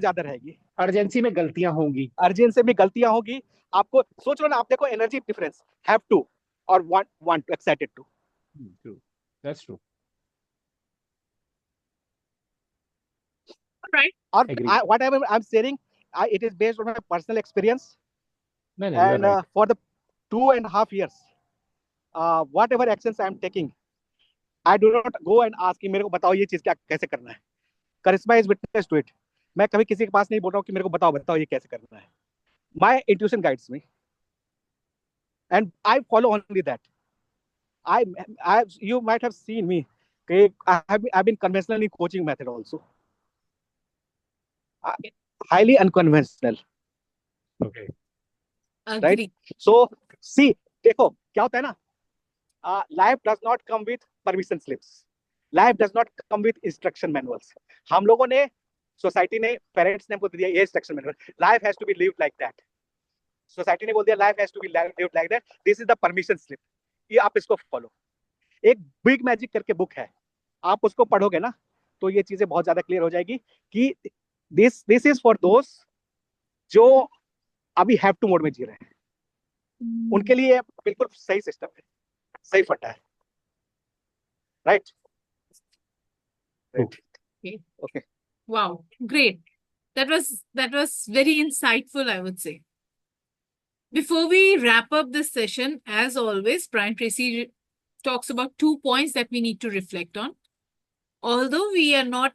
ज्यादा रहेगी. अर्जेंसी में गलतियां होंगी. आपको सोच लो ना, आप देखो एनर्जी डिफरेंस. हैव टू और want excited to. That's true. Right. Or whatever I'm saying, it is based on my personal experience. नहीं नहीं, you are And right. for the 2.5 years, whatever actions I am taking, I do not go and ask कि मेरे को बताओ ये चीज क्या कैसे करना है. करिश्मा इज विटनेस टू इट. मैं कभी किसी के पास नहीं बोल रहा हूँ कि मेरे को बताओ बताओ ये कैसे करना है. My intuition guides me and I follow only that. I, you might have seen me. Okay, I've been conventional in coaching method also. Highly unconventional, Okay. right? Agree. So, see, देखो क्या होता है ना, life does not come with permission slips. Life does not come with instruction manuals. हम लोगों ने, society ने, parents ने हमको दिया ये instruction manual. Life has to be lived like that. Society ने बोल दिया life has to be lived like that. This is the permission slip. ये आप इसको फॉलो. एक बिग मैजिक करके बुक है, आप उसको पढ़ोगे ना तो ये चीजें बहुत ज्यादा क्लियर हो जाएगी कि दिस इज फॉर दोस जो अभी हैव टू मोड में जी रहे हैं. उनके लिए बिल्कुल सही सिस्टम है, सही फटा है. Right. Okay. Wow, great. That was very insightful, I would say. Before we wrap up this session, as always, Brian Tracy talks about 2 points that we need to reflect on. Although we are not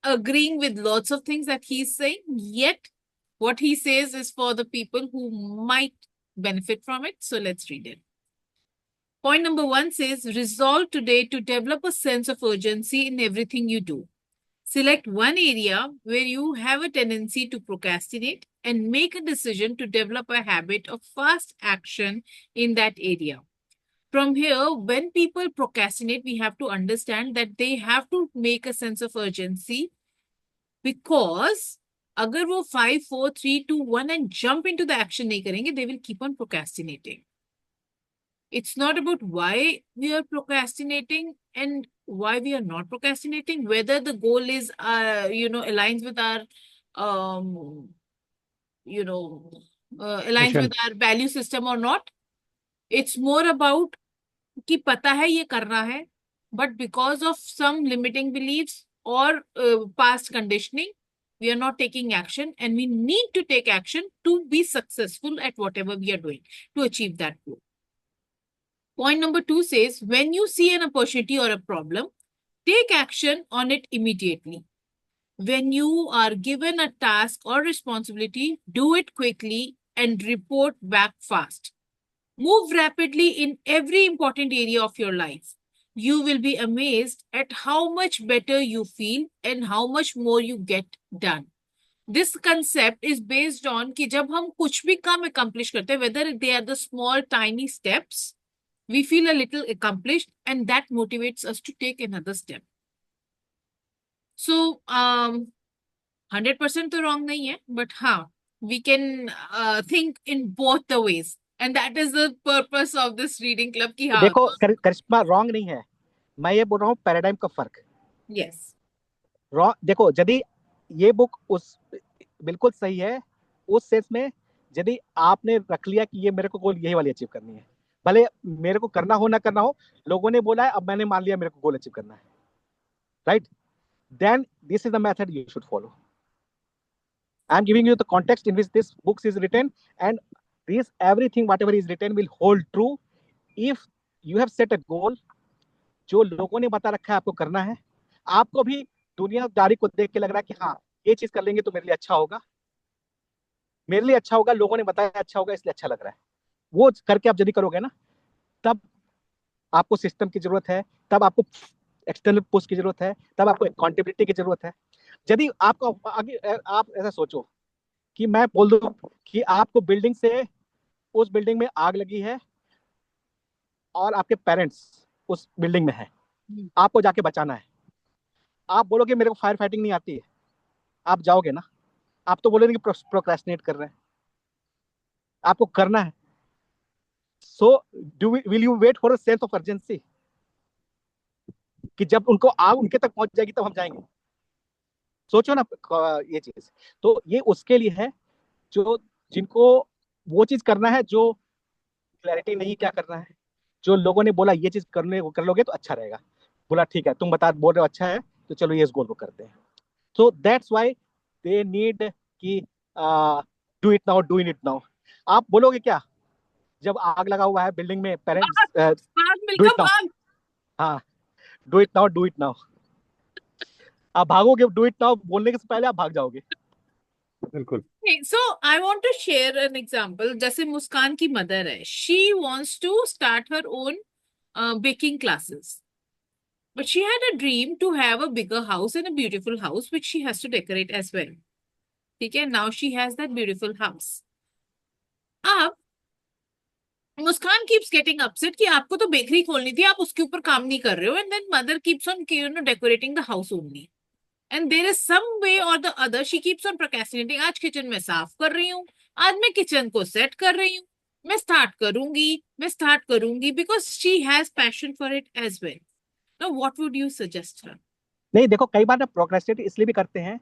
agreeing with lots of things that he's saying, yet what he says is for the people who might benefit from it. So let's read it. Point number 1 says, resolve today to develop a sense of urgency in everything you do. Select one area where you have a tendency to procrastinate and make a decision to develop a habit of fast action in that area. From here, when people procrastinate, we have to understand that they have to make a sense of urgency, because अगर वो 5, 4, 3, 2, 1 and jump into the action नहीं करेंगे, they will keep on procrastinating. It's not about why we are procrastinating and why we are not procrastinating, whether the goal is, aligns with our, aligns Mission. with our value system or not. It's more about कि पता है ये करना है, but because of some limiting beliefs or past conditioning, we are not taking action, and we need to take action to be successful at whatever we are doing to achieve that goal. Point number 2 says, when you see an opportunity or a problem, take action on it immediately. When you are given a task or responsibility, do it quickly and report back fast. Move rapidly in every important area of your life. You will be amazed at how much better you feel and how much more you get done. This concept is based on कि जब हम कुछ भी काम accomplish करते हैं, whether they are the small tiny steps, we feel a little accomplished, and that motivates us to take another step. So, 100% तो wrong नहीं है, but हाँ, we can think in both the ways. And that is the purpose of this reading club. कि हाँ, देखो करिश्मा wrong नहीं है, मैं ये बोल रहा हूँ पैराडाइम का फर्क. yes. रॉन्ग देखो, यदि ये बुक उस बिल्कुल सही है उस सेंस में, यदि आपने रख लिया कि ये मेरे को गोल यही वाली अचीव करनी है, भले मेरे को करना हो ना करना हो, लोगों ने बोला है, अब मैंने मान लिया मेरे को गोल अचीव करना है, right? Then this is the method you should follow. I am giving you the context in which this books is written, and this everything whatever is written will hold true if you have set a goal. जो लोगों ने बता रखा है आपको करना है, आपको भी दुनियादारी को देख के लग रहा है कि हाँ ये चीज कर लेंगे तो मेरे लिए अच्छा होगा, मेरे लिए अच्छा होगा, लोगों ने बताया अच्छा होगा इसलिए अच्छा लग रहा है, वो करके आप यदि करोगे ना, तब आपको सिस्टम की जरूरत है, तब आपको एक्सटर्नल पुश की जरूरत है, तब आपको अकाउंटेबिलिटी की जरूरत है. यदि आपको आगे आप ऐसा सोचो कि मैं बोल दूं कि आपको बिल्डिंग से, उस बिल्डिंग में आग लगी है और आपके पेरेंट्स उस बिल्डिंग में है, आपको जाके बचाना है, आप बोलोगे मेरे को फायर फाइटिंग नहीं आती है, आप जाओगे ना? आप तो बोलोगे कि प्रोक्रेस्टिनेट कर रहे हैं, आपको करना है. So will you wait for a sense of urgency कि जब उनको आग उनके तक पहुंच जाएगी तब हम जाएंगे? सोचो ना ये चीज. तो ये उसके लिए है जो जिनको वो चीज करना है, जो क्लैरिटी नहीं क्या करना है, जो लोगों ने बोला ये चीज करने को कर लोगे तो अच्छा रहेगा, बोला ठीक है तुम बोल रहे हो अच्छा है तो चलो ये इस गोल को करते हैं. So that's why they need कि डू इट नाउ, आप बोलोगे क्या जब आग लगा हुआ है बिल्डिंग में, पेरेंट्स भाग डू मिल्खा इट नाउ, भाग। हाँ do it now, do it now, आप भागोगे, डू इट नाउ बोलने के से पहले आप भाग जाओगे। बिल्कुल। So I want to share an example. जैसे मुस्कान की मदर है, she wants to start her own baking classes, but she had a dream to have a bigger house and a beautiful house which she has to decorate as well. ठीक है, now she has that beautiful house. अब मुस्कान keeps getting upset कि आपको तो bakery खोलनी थी, आप उसके ऊपर काम नहीं कर रहे हो, and then mother keeps on decorating the house only. And there is some way or the other she keeps on procrastinating. आज किचन में साफ कर रही हूँ, आज मैं किचन को सेट कर रही हूँ, मैं स्टार्ट करूंगी because she has passion for it as well. Now what would you suggest her? नहीं देखो, कई बार ना प्रोक्रेस्टिनेट इसलिए भी करते हैं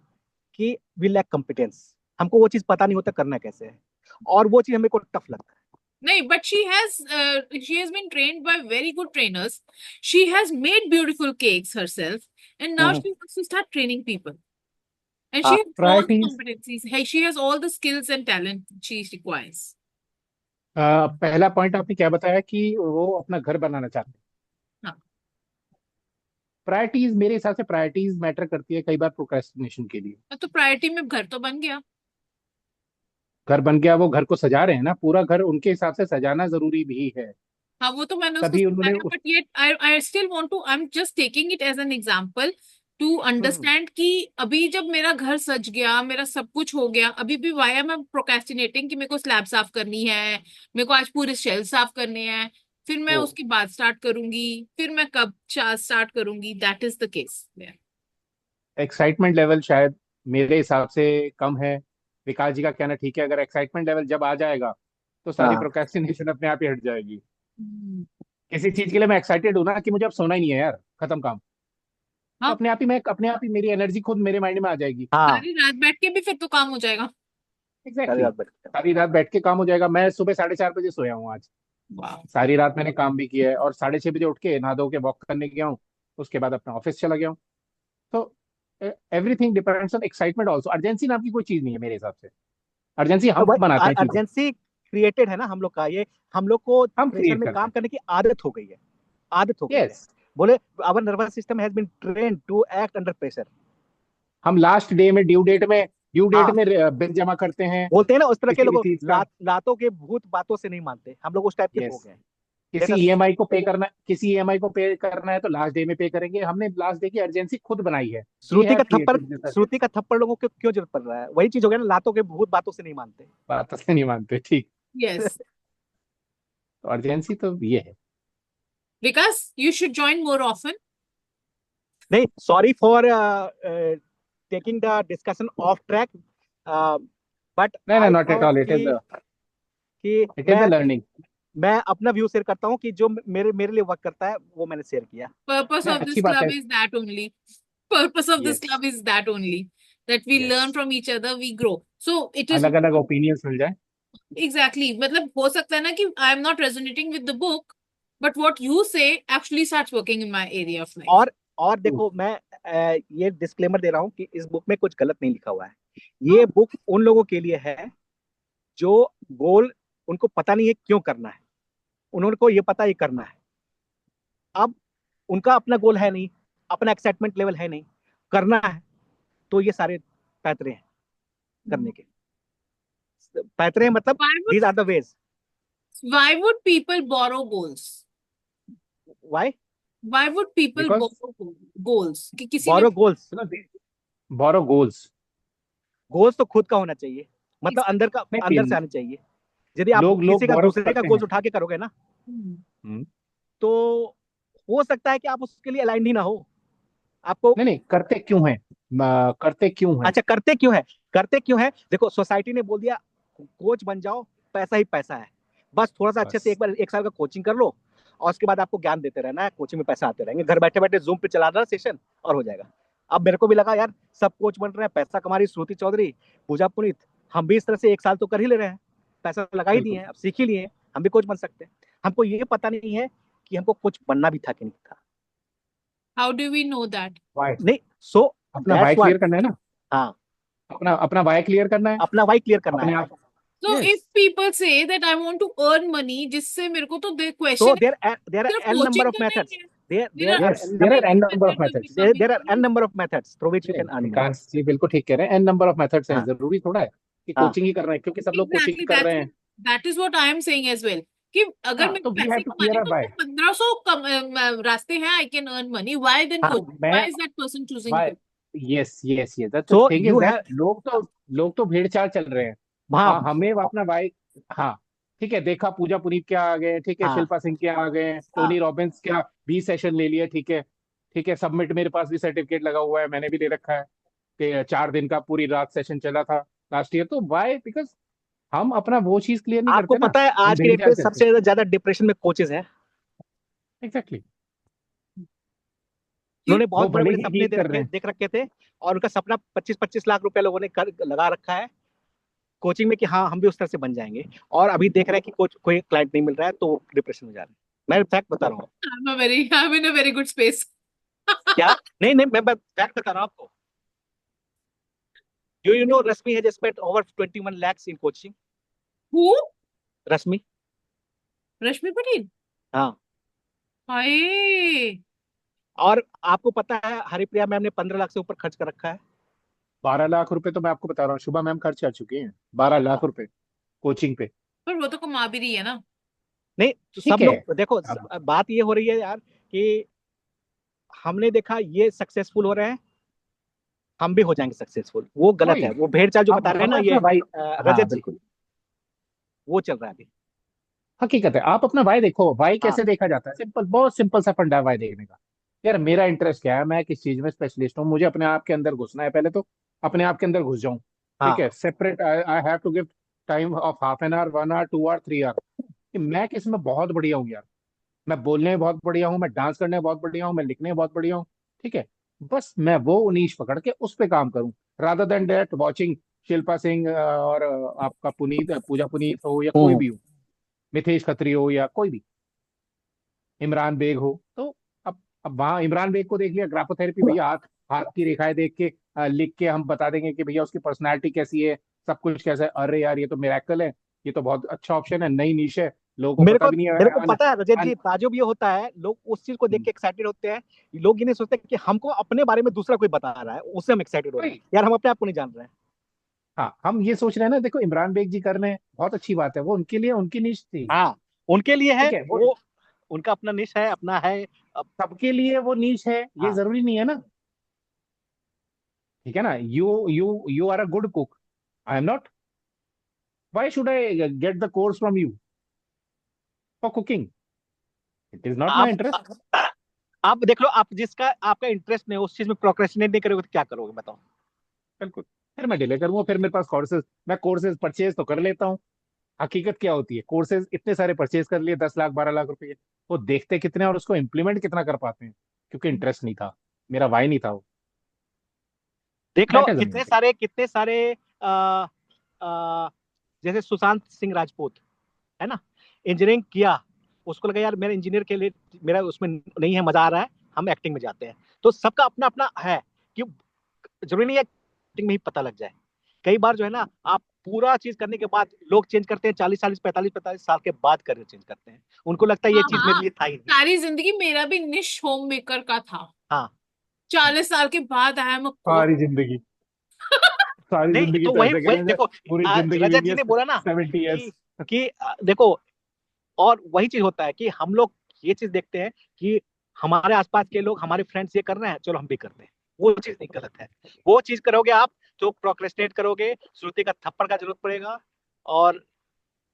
कि वी लैक कॉम्पिटेंस, हमको वो चीज पता नहीं होता करना कैसे है, और वो चीज हमें को टफ लगता है। नहीं, but she has been trained by very good trainers. She has made beautiful cakes herself, and now she wants to start training people. And she has all the Priorities, competencies. Hey, she has all the skills and talent she requires. पहला point आपने क्या बताया कि वो अपना घर बनाना चाहते हैं। हाँ। प्रायोरिटीज, मेरे हिसाब से प्रायोरिटीज मैटर करती है कई बार प्रोक्रेस्टिनेशन के लिए। तो प्रायोरिटी में घर तो बन गया, घर बन गया, वो घर को सजा रहे हैं ना, पूरा घर उनके हिसाब से सजाना जरूरी भी है। हाँ वो तो मैंने उसको तभी उन्होंने समझाया, but yet I still want to, I am just taking it as an example to understand कि अभी जब मेरा घर सज गया, मेरा सब कुछ हो गया, अभी भी वाई एम आई प्रोक्रेस्टिनेटिंग कि मेरे को स्लैब साफ करनी है, मेरे को आज पूरे शेल्फ साफ करने हैं, फिर मैं उसके बाद स्टार्ट करूंगी, फिर मैं कब स्टार्ट करूंगी, that is the case. Excitement level शायद मेरे हिसाब से कम है। विकास जी का कहना ठीक है, अगर एक्साइटमेंट लेवल जब आ जाएगा तो सारी हाँ प्रोक्रेस्टिनेशन अपने आप ही हट जाएगी। किसी चीज के लिए मैं एक्साइटेड हूं ना कि मुझे अब सोना ही नहीं है यार, खत्म काम, तो हाँ, अपने आप ही मेरी एनर्जी खुद मेरे माइंड में आ जाएगी। हाँ सारी रात बैठ के भी फिर तो काम हो जाएगा। एग्जैक्टली, रात बैठ के। सारी रात बैठ के काम हो जाएगा। मैं सुबह 4:30 बजे सोया हूँ आज, वाह। सारी रात मैंने काम भी किया है, और 6:30 बजे उठ के नहा धो के वॉक करने गया हूँ, उसके बाद अपना ऑफिस चला गया हूँ। तो everything depends on excitement also. Urgency नाम की कोई चीज नहीं है मेरे हिसाब से, अर्जेंसी तो हम बनाते हैं चीजों, अर्जेंसी क्रिएटेड है ना हम लोग का, ये हम लोग को हम प्रेशर क्रिएट में करते काम करने की आदत हो गई है, आदत हो हैं। गई है। यस, बोले our nervous system has been trained to act under pressure. हम लास्ट डे में, ड्यू डेट हाँ में बिल जमा करते हैं। बोलते हैं ना उस तरह के किसी भी लोग, चीज का, रातों के भूत बातों से नहीं मानते, हम लोग उस टाइप के हो यस, गए हैं। किसी जैसा ईएमआई को पे करना, किसी ईएमआई को पे करना है तो लास्ट डे में पे करेंगे। हमने लास्ट डे की अर्जेंसी खुद बनाई है। वी श्रुति हैव का थप्पड़, क्रिएटेड दिस। श्रुति का थप्पड़ लोगों को क्यों जरूरत पड़ रहा है? वही चीज हो गया ना, लातों के भूत बातों से नहीं मानते। बात से नहीं मानते, ठीक। यस, तो अर्जेंसी तो ये है। Vikas you should join more often. नहीं, sorry for taking the discussion off track, but नहीं नहीं, I not at thought all, it is कि इट इज अ लर्निंग। मैं अपना व्यू शेयर करता हूँ कि जो मेरे लिए वर्क करता है वो मैंने शेयर किया। Purpose नहीं, of this अच्छी बात है। club is that only. Purpose of this yes, club is that only. That we learn yes, from each other, we grow. So it is अलग अलग ओपिनियंस मिल जाए। exactly. मतलब हो सकता है ना कि I am not resonating with the book, but what you say actually starts working in my area of life. और देखो, मैं ये डिस्क्लेमर दे रहा हूँ कि इस बुक में कुछ गलत नहीं लिखा हुआ है। ये बुक उन लोगों के लिए है जो गोल उनको पता नहीं है क्यों करना है, उन्होंने को ये पता ये करना है। अब उनका अपना गोल है नहीं, अपना एक्साइटमेंट लेवल है नहीं, करना है, तो ये सारे पैतरे हैं करने के। पैतरे हैं मतलब these are the ways. Why would people borrow goals? Why Why would people Because- borrow goals? कि किसी बोरो ने गोल्स? बोरो गोल्स, गोल्स तो खुद का होना चाहिए, मतलब अंदर नहीं, से आने चाहिए। यदि आप लोग किसी का borrow दूसरे का करते गोल्स हैं। उठा के करोगे ना, हम्म, तो हो सकता है कि आप उसके लिए अलाइंड ही ना हो। आपको नहीं नहीं, करते क्यों हैं, करते क्यों हैं? अच्छा, करते क्यों है? देखो, सोसाइटी ने बोल दिया कोच बन जाओ, पैसा ही पैसा है, बस थोड़ा सा अच्छे से एक साल का कोचिंग कर लो, और उसके बाद आपको ज्ञान देते रहना है, कोचिंग में पैसा आते रहेंगे, घर बैठे बैठे जूम पे चला रहा सेशन और हो जाएगा। अब मेरे को भी लगा यार सब कोच बन रहे हैं, पैसा कमा रही श्रुति चौधरी, पूजा पुनीत, हम भी इस तरह से एक साल तो कर ही ले रहे हैं, पैसा लगा ही दिए हैं, अब सीख ही लिए हैं, हम भी कोच बन सकते हैं। हमको ये पता नहीं है कि हमको कोच बनना भी था कि नहीं था। how do we know that? नहीं, सो अपना वाई क्लियर करना है ना। हाँ, अपना वाई क्लियर करना है, अपना वाई क्लियर करना अपने है। आप So Yes. if people say that I want to earn money, जिससे मेरे को तो the So question there are सिर्फ n number coaching of का नहीं methods. है. There There are Yes, n there number are n number of methods. there are n number of methods through which you can earn money. विकास जी बिल्कुल ठीक कह रहे हैं, N number of methods हैं, हाँ. जरूरी थोड़ा है कि हाँ. कोचिंग ही कर रहे हैं, क्योंकि सब लोग Exactly, कोचिंग कर रहे हैं. that is what I am saying as well. कि अगर हाँ, मेरे तो को वी हैव पैसे टू कमाने क्लियर तो बाय. 1500 रास्ते हैं, I can earn money. Why then हाँ, coaching? Why is that person choosing by. coaching? Yes yes yes, that's the So thing is you that have लोग तो भेड़ चाल चल रहे हैं. हाँ. हमें अपना भाई. हाँ, ठीक है, देखा पूजा पुनीत क्या आ गए, ठीक है, हाँ. शिल्पा सिंह क्या आ गए, टोनी रॉबिन्स क्या 20 सेशन ले लिए, ठीक है, ठीक है, सबमिट मेरे पास भी सर्टिफिकेट लगा हुआ है, मैंने भी ले रखा है कि 4 दिन का पूरी रात सेशन चला था लास्ट ईयर. तो वाई? बिकॉज हम अपना वो चीज क्लियर नहीं आपको करते ना, पता है हम आज के भेड़ डेट चाल पे चलते सबसे ज्यादा डिप्रेशन में कोचेस हैं. एग्जैक्टली. उन्होंने बहुत वो बड़े भले बड़े ही सपने हील कर रहे हैं. देख रखे थे और उनका सपना 25-25 लाख रुपए लोगों ने लगा रखा है कोचिंग में कि हाँ हम भी उस तरह से बन जाएंगे, और अभी देख रहे हैं कि कोई क्लाइंट नहीं मिल रहा है तो वो डिप्रेशन में जा रहे हैं. मैं फैक्ट बता रहा हूँ. I'm in a very good space. क्या? नहीं नहीं, मैं फैक्ट बता रहा हूँ आपको. You know Rasmi has spent over 21 lakhs in coaching. Who? Rasmi. रश्मि पटेल. हाँ. हाय. और आपको पता है हरिप्रिया मैम ने 15 लाख से ऊपर खर्च कर रखा है. 12 लाख रुपए तो मैं आपको बता रहा हूँ, शुभा मैम खर्च कर चुकी हैं 12 लाख रुपए कोचिंग पे. पर वो तो कमा भी रही है ना. नहीं तो ठीक सब है. लोग देखो, बात ये हो रही है यार कि हमने देखा ये सक्सेसफुल हो रहे हैं, हम भी हो जाएंगे सक्सेसफुल. वो गलत है, वो भेड़ चाल जो बता रहे हैं ना ये भाई. रजत जी, बिल्कुल वो चल रहा है अभी. हकीकत है. आप अपना वाई देखो. वाई हाँ. कैसे देखा जाता है? सिंपल, बहुत सिंपल सा फंडा है वाई देखने का. यार मेरा इंटरेस्ट क्या है, मैं किस चीज में स्पेशलिस्ट हूँ, मुझे अपने आप के अंदर घुसना है, पहले तो अपने आप के अंदर घुस जाऊं. ठीक हाँ. है, separate, I have to give time of half an hour, 1 hour, 2 hour, 3 hour कि मैं किस में बहुत बढ़िया हूँ यार. मैं बोलने में बहुत बढ़िया हूँ, मैं डांस करने में बहुत बढ़िया हूँ, मैं लिखने में बहुत बढ़िया हूँ. ठीक है, बस मैं वो नीश पकड़ के उस पे काम करूँ, rather than that watching Shilpa Singh और आपका पुनीत, पूजा पुनीत हो या कोई भी हो, मिथेश खत्री हो या कोई भी, इमरान बेग हो. तो अब वहां इमरान बेग को देख लिया, ग्राफोथेरेपी भैया, हाथ हाथ की रेखाएं देख के लिख के हम बता देंगे कि भैया उसकी पर्सनालिटी कैसी है, सब कुछ कैसा है. अरे यार ये तो मिरेकल है, ये तो बहुत अच्छा ऑप्शन है, नई नीश है, लोगों को पता भी नहीं मेरे को है. पता है रजत जी, ताजुब ये होता है, लोग उस चीज को देख के एक्साइटेड होते हैं. लोग ये नहीं सोचते कि हमको अपने बारे में दूसरा कोई बता रहा है, उससे हम एक्साइटेड हो रहे हैं. यार हम अपने आप को नहीं जान रहे हैं. हाँ, हम ये सोच रहे हैं ना, देखो इमरान बेग जी कर रहे हैं, बहुत अच्छी बात है, वो उनके लिए उनकी नीश थी. हाँ, उनके लिए है ठीक है, वो, उनका अपना निश है, अपना है. सबके लिए वो नीश है, ये हाँ. जरूरी नहीं है ना. ठीक है ना, you are a good cook, I am not. Why should I get the course from you for cooking? It is not my interest. आप देख लो, आप जिसका आपका इंटरेस्ट नहीं उस चीज में प्रोक्रेस्टिनेट नहीं करोगे तो क्या करोगे बताओ. बिल्कुल. फिर मैं डिले करूंगा, फिर मेरे पास कोर्सेज, मैं कोर्सेज परचेज तो कर लेता हूँ. हकीकत क्या होती है, कोर्सेज इतने सारे परचेज कर लिए, 10 लाख 12 लाख रुपए, वो देखते कितने और उसको इम्प्लीमेंट कितना कर पाते हैं, क्योंकि इंटरेस्ट नहीं था, मेरा वाई नहीं था वो. देख लो दैट इज कितने सारे जैसे सुशांत सिंह राजपूत है ना, इंजीनियरिंग किया, उसको लगा यार मेरा इंजीनियर के लिए मेरा उसमें नहीं है, मजा आ रहा है, हम एक्टिंग में जाते हैं. तो सबका अपना अपना है कि जरूरी नहीं है एक्टिंग में ही पता लग जाए. कई बार जो है ना, आप पूरा चीज करने के बाद लोग चेंज करते हैं, 40 45 साल के बाद करियर चेंज करते हैं. उनको लगता है ये चीज मेरे लिए था ही नहीं. सारी जिंदगी मेरा भी निश होम मेकर का था. हाँ. 40 साल के बाद आई एम अ सारी जिंदगी. सारी नहीं जिंदगी तो तो ऐसे वही करें, देखो, पूरी जिंदगी रजत बीती जी है ने बोला ना 70 कि ईयर्स. देखो, और वही चीज होता है कि हम लोग ये चीज देखते हैं कि हमारे आसपास के लोग, हमारे फ्रेंड्स ये कर रहे हैं, चलो हम भी करते हैं. वो चीज नहीं, गलत है. वो चीज करोगे आप तो प्रोक्रेस्टिनेट करोगे, श्रुति का थप्पड़ का जरूरत पड़ेगा, और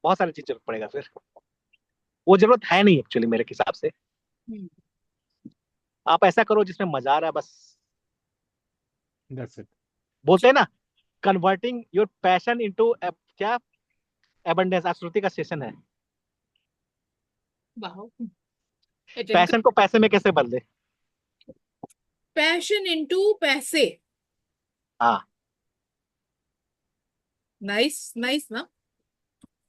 बहुत सारी चीज जरूरत पड़ेगा. फिर वो जरूरत है नहीं एक्चुअली मेरे हिसाब से. आप ऐसा करो जिसमें मजा आ रहा है बस. That's it. बोलते हैं ना, कन्वर्टिंग योर पैशन इनटू क्या एबंडेंस. आज श्रुति का सेशन है, पैशन को पैसे में कैसे बदले. पैशन इनटू पैसे. हाँ. Nice, nice, na?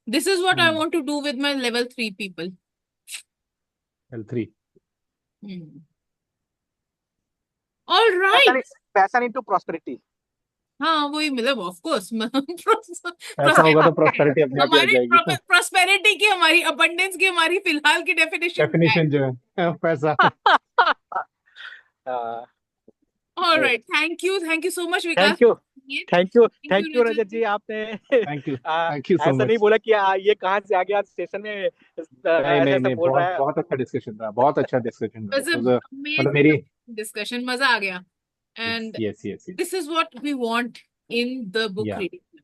This is what I want to do with my level 3 people. L3. All right. Passion into prosperity. हाँ वही मतलब ऑफ कोर्स पैसा होगा तो प्रॉस्पेरिटी अपने आप ही आ हमारी जाएगी। प्रॉस्पेरिटी की, हमारी अबंडेंस की, हमारी फिलहाल की डेफिनेशन क्या है? डेफिनेशन जो है पैसा। Alright, thank you so much Vikas. Thank you thank you thank you Rajat Rajat ji. जी, आपने थैंक यू सो ऐसा नहीं मच। बोला कि ये कहाँ से आ गया सेशन में, नहीं ऐसा नहीं ऐसा नहीं, बोल रहा बहुत है। बहुत अच्छा डिस्कशन रहा, बहुत अच्छा डिस्कशन रहा। was It was a- मतलब amazing मेरी। डिस्कशन, मजा आ गया। Yes and yes yes yes. This is what we want in the book या रीडिंग।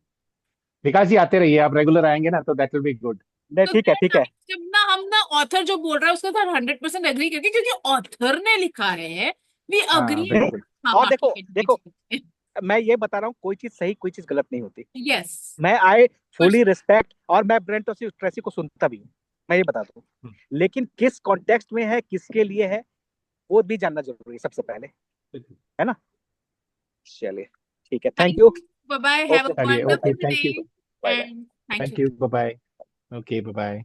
विकास जी आते रहिए, आप रेगुलर आएंगे ना तो दैट विल बी गुड। नहीं, तो ठीक है, ठीक है। जब ना हम ना ऑथर जो बोल रहा है उसके साथ 100% एग्री करके, क्योंकि ऑथर ने लिखा है, वी हाँ अग्री। बिल्कुल। हाँ और बाकी देखो देखो, मैं ये बता रहा हूँ, कोई चीज सही कोई चीज गलत नहीं होती। यस मैं आई फुली रिस्पेक्ट, और मैं ब्रेंट ट्रेसी को सुनता भी हूँ, मैं ये बता दूं। लेकिन किस कॉन्टेक्स्ट में है, किसके लिए है, वो भी जानना जरूरी है सबसे पहले, है ना। चलिए, ठीक है, thank thank you. You, bye bye, have a okay, चलिए okay, wonderful thank day you. Bye bye. And thank thank you. You, bye bye. Okay bye bye.